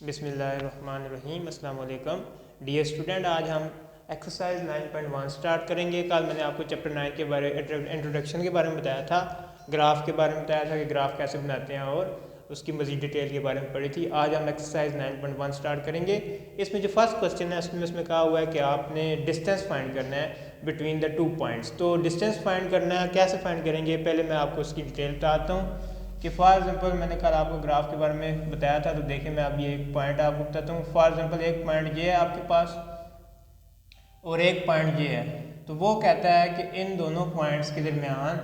बिस्मिल्लाहिर्रहमानिर्रहीम अस्सलाम वालेकुम डियर स्टूडेंट। आज हम एक्सरसाइज 9.1 स्टार्ट करेंगे। कल मैंने आपको चैप्टर 9 के बारे इंट्रोडक्शन के बारे में बताया था, ग्राफ के बारे में बताया था कि ग्राफ कैसे बनाते हैं और उसकी मज़ीद डिटेल के बारे में पढ़ी थी। आज हम एक्सरसाइज 9.1 स्टार्ट करेंगे। इसमें जो फर्स्ट क्वेश्चन है उसमें कहा हुआ है कि आपने डिस्टेंस फाइंड करना है बिटवीन द 2 पॉइंट्स। तो डिस्टेंस फाइंड करना है, कैसे फाइंड करेंगे, पहले मैं आपको उसकी डिटेल बताता हूँ कि फॉर एग्जांपल मैंने कल आपको ग्राफ के बारे में बताया था। तो देखिए मैं अभी एक पॉइंट आपको बताता हूँ। फॉर एग्जांपल एक पॉइंट ये है आपके पास और एक पॉइंट ये है। तो वो कहता है कि इन दोनों पॉइंट्स के दरमियान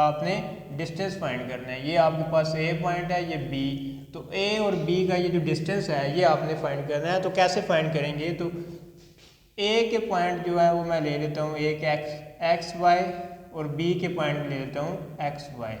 आपने डिस्टेंस फाइंड करना है। ये आपके पास ए पॉइंट है, ये बी। तो ए और बी का ये जो डिस्टेंस है ये आपने फाइंड करना है। तो कैसे फाइंड करेंगे, तो ए के पॉइंट जो है वो मैं ले लेता हूँ एक एक्स वाई और बी के पॉइंट ले लेता हूँ एक्स वाई।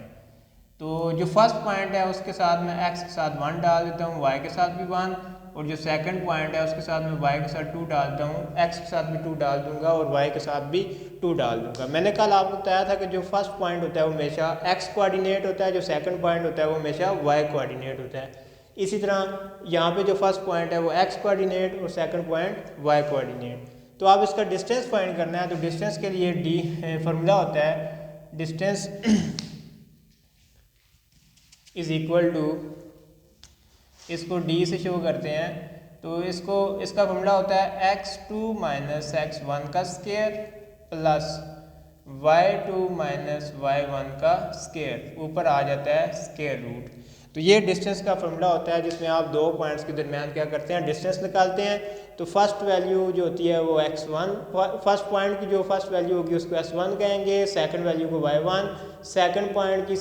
तो जो फर्स्ट पॉइंट है उसके साथ मैं x के साथ 1 डाल देता हूँ, y के साथ भी 1, और जो सेकंड पॉइंट है उसके साथ मैं y के साथ 2 डालता हूँ, x के साथ भी 2 डाल दूंगा और y के साथ भी 2 डाल दूंगा। मैंने कल आपको बताया था कि जो फर्स्ट पॉइंट होता है वो हमेशा x कोऑर्डिनेट होता है, जो सेकंड पॉइंट होता है वो हमेशा y कोऑर्डिनेट होता है। इसी तरह यहाँ पे जो फर्स्ट पॉइंट है वो x कोऑर्डिनेट और सेकंड पॉइंट y कोऑर्डिनेट। तो आप इसका डिस्टेंस फाइंड करना है। तो डिस्टेंस के लिए डी फार्मूला होता है, डिस्टेंस इज इक्वल टू, इसको d से शो करते हैं। तो इसका फॉर्मूला होता है x2 माइनस x1 का square plus y2 minus y1 का स्क्वायर, ऊपर आ जाता है स्क्वायर रूट। तो ये डिस्टेंस का फॉर्मूला होता है जिसमें आप दो पॉइंट्स के दरमियान क्या करते हैं, डिस्टेंस निकालते हैं। तो फर्स्ट वैल्यू जो होती है वो x1, फर्स्ट पॉइंट की जो फर्स्ट वैल्यू होगी उसको s1 कहेंगे, सेकंड वैल्यू को y1, सेकंड पॉइंट की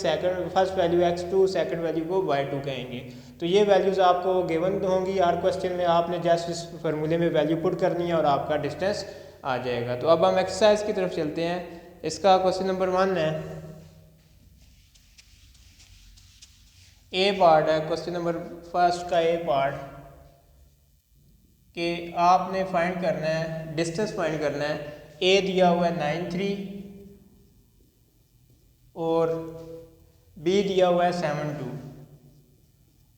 first value x2, second value को y2 कहेंगे। तो ये वैल्यूज़ आपको गिवन होंगी हर क्वेश्चन में, आपने जस्ट इस फार्मूले में वैल्यू पुट करनी है और आपका डिस्टेंस आ जाएगा। तो अब हम एक्सरसाइज की तरफ चलते हैं। इसका क्वेश्चन नंबर 1 है, ए पार्ट है क्वेश्चन नंबर फर्स्ट का ए पार्ट, कि आपने फाइंड करना है, डिस्टेंस फाइंड करना है। ए दिया हुआ है 93 और बी दिया हुआ है 72।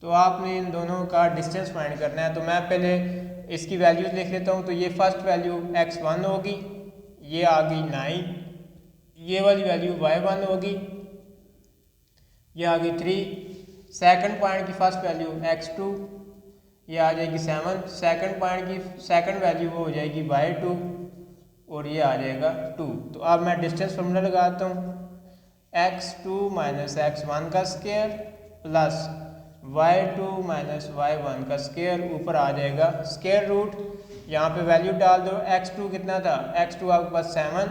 तो आपने इन दोनों का डिस्टेंस फाइंड करना है। तो मैं पहले इसकी वैल्यूज लिख लेता हूँ। तो ये फर्स्ट वैल्यू x1 होगी, ये आ गई 9, ये वाली वैल्यू y1 होगी, ये आ गई 3। सेकंड पॉइंट की फर्स्ट वैल्यू x2, ये आ जाएगी 7। सेकंड पॉइंट की सेकंड वैल्यू वो हो जाएगी y2 और ये आ जाएगा 2। तो अब मैं डिस्टेंस फॉर्मूला लगाता हूँ, x2 माइनस x1 का square plus y2 minus y1 का स्क्वायर, ऊपर आ जाएगा स्क्वायर रूट। यहाँ पे वैल्यू डाल दो। x2 कितना था, x2 आपके पास 7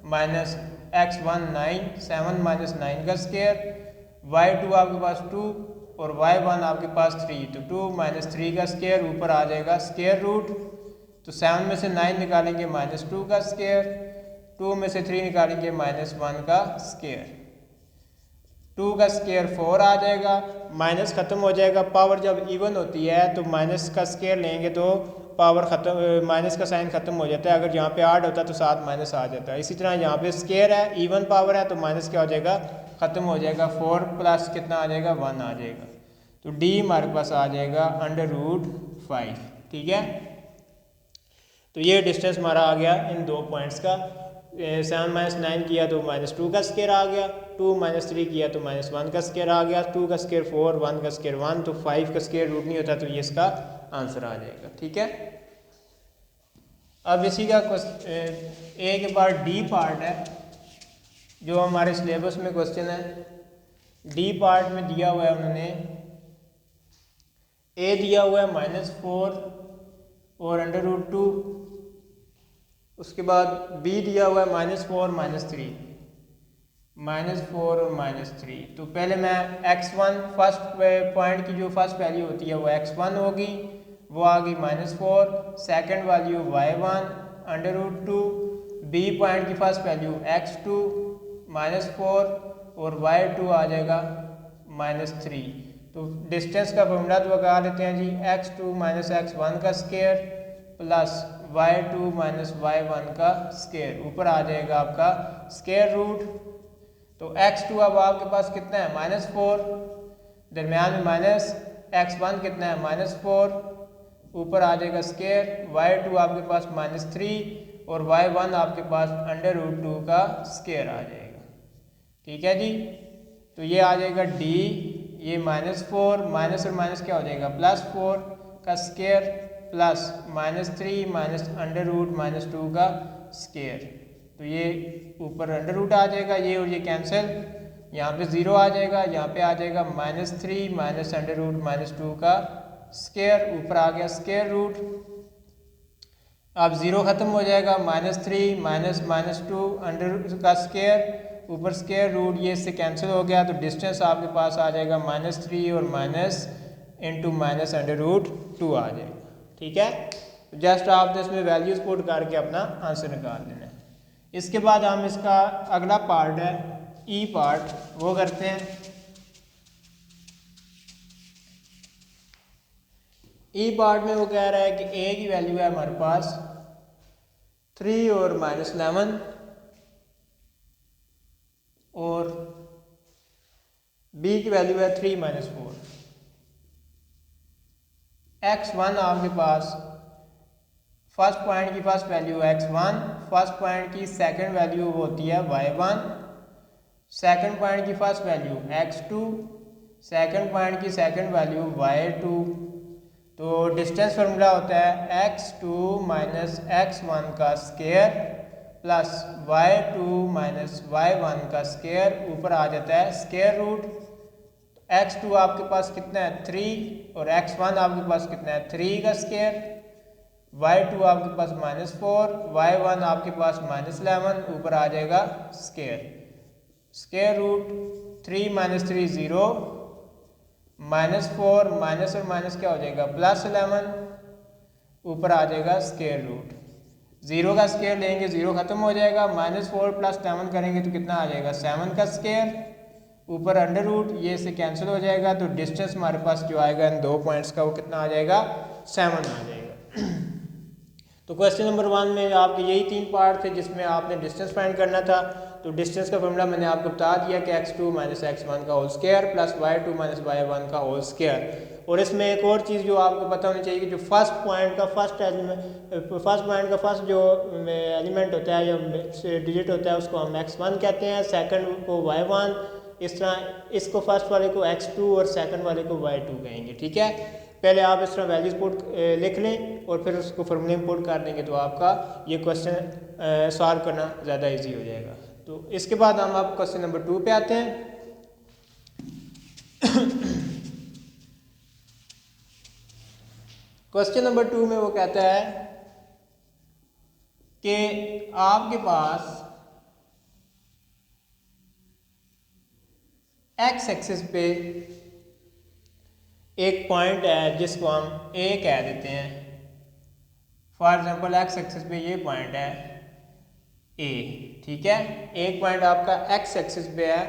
माइनस x1 9, 7 माइनस 9 का स्क्वायर, y2 आपके पास 2 और y1 आपके पास 3। तो 2 माइनस 3 का स्क्वायर, ऊपर आ जाएगा स्क्वायर रूट। तो 7 में से 9 निकालेंगे माइनस 2 का स्क्वायर, 2 में से 3 निकालेंगे माइनस 1 का स्क्वायर, 2 का स्क्वायर 4 आ जाएगा, माइनस ख़त्म हो जाएगा। पावर जब इवन होती है तो माइनस का स्क्वायर लेंगे तो पावर ख़त्म, माइनस का साइन ख़त्म हो जाता है। अगर यहाँ पे ऐड होता है तो साथ माइनस आ जाता है। इसी तरह यहाँ पे स्क्वायर है, इवन पावर है, तो माइनस क्या हो जाएगा, ख़त्म हो जाएगा। 4 प्लस कितना आ जाएगा, 1 आ जाएगा। तो डी हमारे पास आ जाएगा √5। ठीक है, तो ये डिस्टेंस हमारा आ गया इन दो पॉइंट्स का। 7 माइनस 9 किया तो -2 का स्क्वायर आ गया, 2 माइनस 3 किया तो -1 का स्क्वायर आ गया, 2 का स्क्वायर 4, 1 का स्क्वायर 1, तो 5 का स्क्वायर रूट नहीं होता, तो ये इसका आंसर आ जाएगा। ठीक है, अब इसी का ए के बाद डी पार्ट है जो हमारे सिलेबस में क्वेश्चन है। डी पार्ट में दिया हुआ है, उन्होंने ए दिया हुआ है -4 और √2, उसके बाद बी दिया हुआ है -4 -3, -4 और -3। तो पहले मैं x1 फर्स्ट पॉइंट की जो फर्स्ट वैल्यू होती है वो x1 होगी, वो आ गई -4, second value y1 √2, B point की फर्स्ट वैल्यू x2 -4 और y2 आ जाएगा -3। तो डिस्टेंस का फॉर्मूला तो लगा लेते हैं जी, x2 माइनस x1 का square plus y2 minus y1 का स्क्वायर, ऊपर आ जाएगा आपका स्क्वायर रूट। तो x2 अब आपके पास कितना है, -4, दरमियान में माइनस, x1 कितना है, -4, ऊपर आ जाएगा स्केयर, y2 आपके पास -3 और y1 आपके पास √2 का स्केयर आ जाएगा। ठीक है जी, तो ये आ जाएगा d, ये -4 माइनस और माइनस क्या हो जाएगा +4 का स्केयर प्लस -3 माइनस √-2 का स्केयर, तो ये ऊपर √ आ जाएगा ये और ये कैंसिल, यहाँ पे 0 आ जाएगा, यहाँ पे आ जाएगा -3 माइनस √-2 का स्केयर, ऊपर आ गया स्केयर रूट, अब 0 ख़त्म हो जाएगा, -3 माइनस -2 का स्केयर, ऊपर स्केयर रूट, ये इससे कैंसिल हो गया, तो डिस्टेंस आपके पास आ जाएगा -3 और माइनस इंटू माइनस √2 आ जाएगा। ठीक है, तो जस्ट आपने इसमें वैल्यूज पुट करके अपना आंसर निकाल लेना है। इसके बाद हम इसका अगला पार्ट है ई पार्ट, वो करते हैं। ई पार्ट में वो कह रहा है कि ए की वैल्यू है हमारे पास 3 और -11 और बी की वैल्यू है 3 - 4। x1 आपके पास फर्स्ट पॉइंट की first value x1, first point की सेकंड वैल्यू होती है y1, सेकंड पॉइंट की first value x2, second point की सेकंड वैल्यू y2। तो डिस्टेंस फार्मूला होता है x2 माइनस x1 का square plus y2 minus y1 का स्केयर, ऊपर आ जाता है स्केयर रूट। x2 आपके पास कितना है 3 और x1 आपके पास कितना है 3 का स्केयर, y2 आपके पास -4, y1 आपके पास -11, ऊपर आ जाएगा स्केयर, स्केयर रूट 3 - 3 0, -4 माइनस और माइनस क्या हो जाएगा +11, ऊपर आ जाएगा स्केयर रूट। 0 का स्केयर लेंगे 0 खत्म हो जाएगा, -4 + 7 करेंगे तो कितना आ जाएगा 7 का स्केयर, ऊपर √ ये से कैंसिल हो जाएगा, तो डिस्टेंस हमारे पास जो आएगा इन दो पॉइंट्स का वो कितना आ जाएगा 7 आ जाएगा। तो क्वेश्चन नंबर 1 में आपके यही 3 पार्ट थे जिसमें आपने डिस्टेंस फाइंड करना था। तो डिस्टेंस का फॉर्मूला मैंने आपको बता दिया कि x2 माइनस x1 का whole square plus y2 minus y1 का होल स्क्वायर। और इसमें एक और चीज़ जो आपको पता होनी चाहिए कि जो फर्स्ट पॉइंट का फर्स्ट जो एलिमेंट होता है या डिजिट होता है उसको हम x1 कहते हैं, सेकंड को y1, इस तरह इसको फर्स्ट वाले को x2 और सेकंड वाले को y2 कहेंगे। ठीक है, पहले आप इस तरह वैल्यूज पुट लिख लें और फिर उसको फॉर्मूले में पुट कर देंगे तो आपका ये क्वेश्चन सॉल्व करना ज़्यादा इजी हो जाएगा। तो इसके बाद हम आप क्वेश्चन नंबर 2 पे आते हैं। क्वेश्चन नंबर 2 में वो कहता है कि आपके पास एक्स एक्सिस पे एक पॉइंट है जिसको हम ए कह देते हैं। फॉर एग्जांपल एक्स एक्सिस पे ये पॉइंट है ए। ठीक है, एक पॉइंट आपका एक्स एक्सिस पे है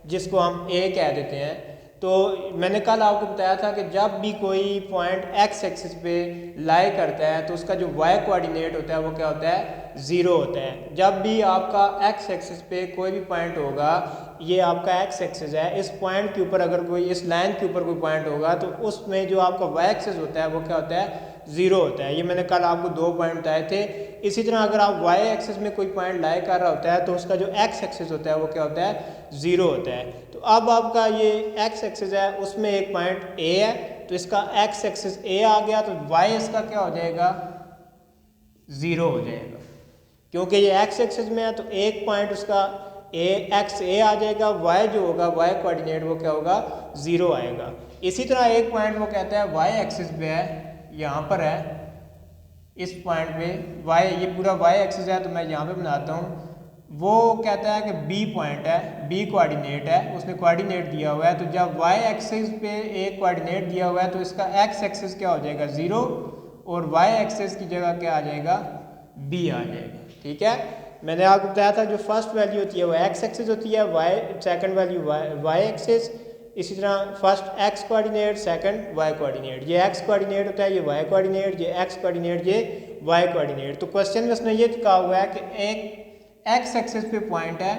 जिसको हम ए कह देते हैं। तो मैंने कल आपको बताया था कि जब भी कोई पॉइंट एक्स एक्सिस पे लाई करता है तो उसका जो वाई कोऑर्डिनेट होता है वो क्या होता है 0 होता है। जब भी आपका एक्स एक्सिस पे कोई भी पॉइंट होगा, ये आपका एक्स एक्सिस है, इस पॉइंट के ऊपर अगर कोई इस लाइन के ऊपर कोई पॉइंट होगा तो उसमें जो आपका वाई एक्सिस होता है वो क्या होता है 0 होता है। ये मैंने कल आपको 2 पॉइंट बताए थे। इसी तरह अगर आप वाई एक्सिस में कोई पॉइंट लाई कर रहा होता है तो उसका जो एक्स एक्सिस होता है वो क्या होता है 0 होता है। तो अब आपका ये एक्स एक्सिस है उसमें एक पॉइंट ए है तो इसका एक्स एक्सिस ए आ गया तो वाई इसका क्या हो जाएगा 0 हो जाएगा। क्योंकि ये एक्स एक्सिस में है तो एक पॉइंट उसका ए एक्स ए आ जाएगा, वाई जो होगा वाई कोऑर्डिनेट वो क्या होगा 0 आएगा। इसी तरह एक पॉइंट वो कहता है वाई एक्सिस पे है, यहाँ पर है इस पॉइंट पे वाई, ये पूरा वाई एक्सिस है तो मैं यहाँ पे बनाता हूँ। वो कहता है कि बी पॉइंट है, बी कोऑर्डिनेट है, उसने कोऑर्डिनेट दिया हुआ है। तो जब वाई एक्सिस पे एक कोऑर्डिनेट दिया हुआ है तो इसका एक्स एक्सिस क्या हो जाएगा 0 और वाई एक्सिस की जगह क्या आ जाएगा बी आ जाएगा। ठीक है, मैंने आपको बताया था जो फर्स्ट वैल्यू होती है वो एक्स एक्सिस होती है, y second value y axis. इसी तरह first x coordinate second y coordinate, ये एक्स कोऑर्डिनेट होता है, ये वाई कोऑर्डिनेट, ये एक्स कोऑर्डिनेट, ये वाई कोऑर्डिनेट। तो क्वेश्चन में उसने ये कहा हुआ है कि एक एक्स एक्सिस पे पॉइंट है,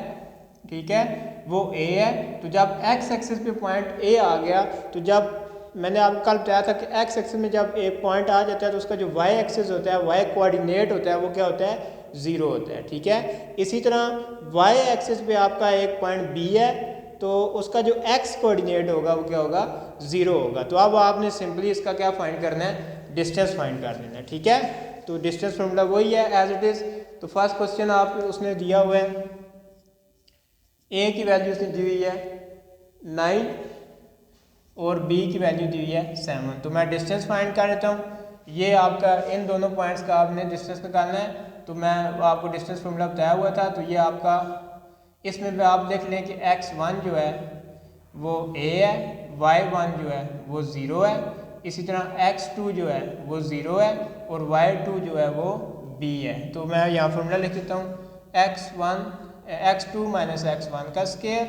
ठीक है, वो ए है। तो जब एक्स एक्सिस पे पॉइंट ए आ गया तो जब मैंने आपको कल बताया था कि एक्स एक्सिस में जब एक पॉइंट आ जाता है तो उसका जो वाई एक्सिस होता है, वाई कोऑर्डिनेट होता है, वो क्या होता है, 0 होता है। ठीक है, इसी तरह वाई एक्सिस पे आपका एक पॉइंट बी है तो उसका जो एक्स कोऑर्डिनेट होगा वो क्या होगा, 0 होगा। तो अब आपने सिंपली इसका क्या फाइंड करना है, डिस्टेंस फाइंड कर लेना है। ठीक है, तो डिस्टेंस फॉर्मूला वही है एज इट इज़। तो फर्स्ट क्वेश्चन आप उसने दिया हुआ है, ए की वैल्यू उसने दी हुई है 9 और बी की वैल्यू दी हुई है 7। तो मैं डिस्टेंस फाइंड कर लेता हूँ। ये आपका इन दोनों पॉइंट्स का आपने डिस्टेंस निकालना है। तो मैं आपको डिस्टेंस फॉर्मूला बताया हुआ था, तो ये आपका इसमें भी आप देख लें कि x1 जो है वो a है, y1 जो है वो 0 है, इसी तरह x2 जो है वो 0 है और y2 जो है वो b है। तो मैं यहाँ फॉर्मूला लिख देता हूँ, x2 माइनस x1 का square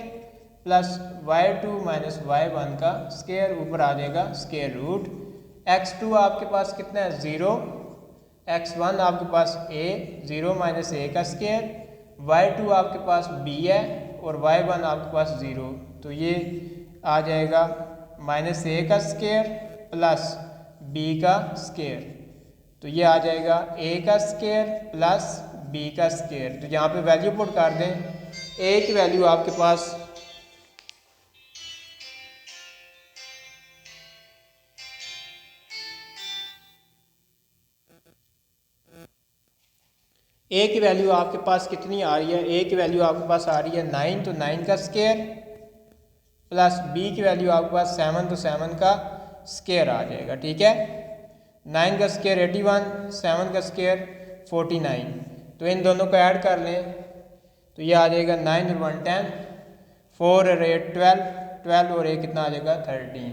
plus y2 minus y1 का स्केयर, ऊपर आ जाएगा स्केयर रूट। x2 आपके पास कितना है, 0, x1 आपके पास a, 0 माइनस a का स्केयर, y2 आपके पास b है और y1 आपके पास 0। तो ये आ जाएगा माइनस a का स्केयर प्लस b का स्केयर। तो ये आ जाएगा a का स्केयर प्लस b का स्केयर। तो यहाँ पे वैल्यू पुट कर दें, a की वैल्यू आपके पास ए की वैल्यू आपके पास कितनी आ रही है, ए की वैल्यू आपके पास आ रही है 9, तो 9 का स्केयर प्लस बी की वैल्यू आपके पास 7, तो 7 का स्केयर आ जाएगा। ठीक है, 9 का स्केयर 81, 7 का स्केयर 49। तो इन दोनों को ऐड कर लें तो ये आ जाएगा 9 और 1 10, 4 और 8 12, 12 और 1 कितना आ जाएगा 13।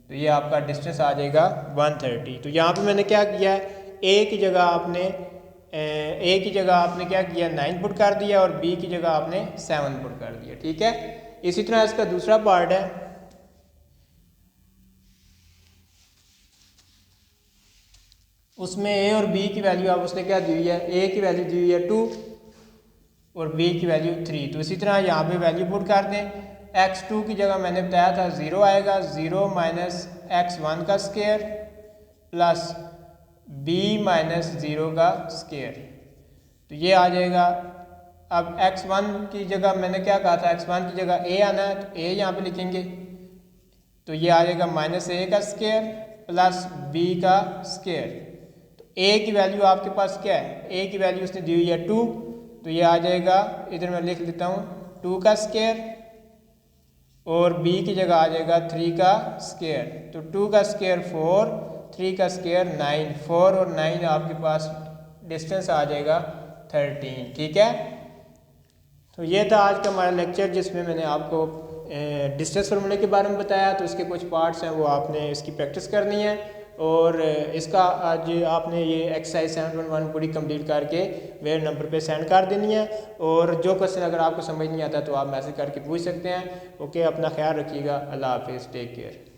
तो ये आपका डिस्टेंस आ जाएगा 130। तो यहाँ पे मैंने क्या किया है, ए की जगह आपने क्या किया, 9 पुट कर दिया और बी की जगह आपने 7 पुट कर दिया। ठीक है, इसी तरह इसका दूसरा पार्ट है, उसमें ए और बी की वैल्यू आप उसने क्या दी हुई है, ए की वैल्यू दी हुई है 2 और बी की वैल्यू 3। तो इसी तरह यहाँ पे वैल्यू पुट कर दें, x2 की जगह मैंने बताया था 0 आएगा, 0 माइनस x1 का स्केयर प्लस b माइनस 0 का स्केयर। तो ये आ जाएगा। अब x1 की जगह मैंने क्या कहा था, x1 की जगह a आना है, तो a यहाँ पे लिखेंगे, तो ये आ जाएगा माइनस a का स्केयर प्लस b का स्केयर। तो a की वैल्यू आपके पास क्या है, a की वैल्यू उसने दी हुई है 2, तो ये आ जाएगा, इधर मैं लिख देता हूँ 2 का स्केयर और b की जगह आ जाएगा 3 का स्केयर। तो 2 का स्केयर 4, 3 का स्केयर 9, 4 और 9 आपके पास डिस्टेंस आ जाएगा 13। ठीक है, तो ये था आज का हमारा लेक्चर जिसमें मैंने आपको डिस्टेंस फार्मूले के बारे में बताया। तो इसके कुछ पार्ट्स हैं वो आपने इसकी प्रैक्टिस करनी है और इसका आज आपने ये एक्सरसाइज 7.1 पूरी कंप्लीट करके मेरे नंबर पे सेंड कर देनी है। और जो क्वेश्चन अगर आपको समझ नहीं आता तो आप मैसेज करके पूछ सकते हैं। ओके, अपना ख्याल रखिएगा। अल्लाह हाफिज़, टेक केयर।